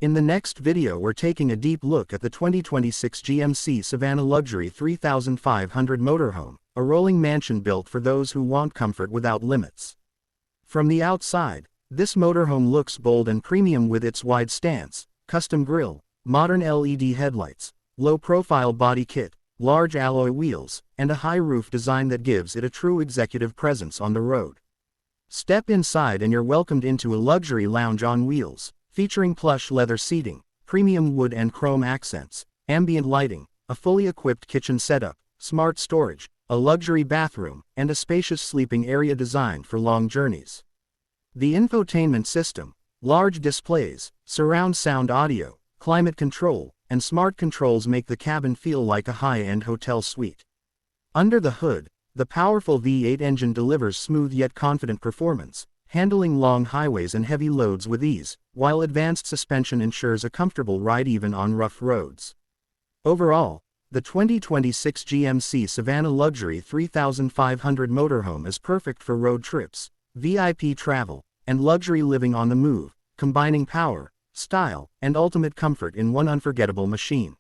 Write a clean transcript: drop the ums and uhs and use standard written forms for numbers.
In the next video we're taking a deep look at the 2026 GMC Savana Luxury 3500 motorhome, a rolling mansion built for those who want comfort without limits. From the outside, this motorhome looks bold and premium with its wide stance, custom grille, modern LED headlights, low-profile body kit, large alloy wheels, and a high roof design that gives it a true executive presence on the road. Step inside and you're welcomed into a luxury lounge on wheels, featuring plush leather seating, premium wood and chrome accents, ambient lighting, a fully equipped kitchen setup, smart storage, a luxury bathroom, and a spacious sleeping area designed for long journeys. The infotainment system, large displays, surround sound audio, climate control, and smart controls make the cabin feel like a high-end hotel suite. Under the hood, the powerful V8 engine delivers smooth yet confident performance, handling long highways and heavy loads with ease, while advanced suspension ensures a comfortable ride even on rough roads. Overall, the 2026 GMC Savana Luxury 3500 motorhome is perfect for road trips, VIP travel, and luxury living on the move, combining power, style, and ultimate comfort in one unforgettable machine.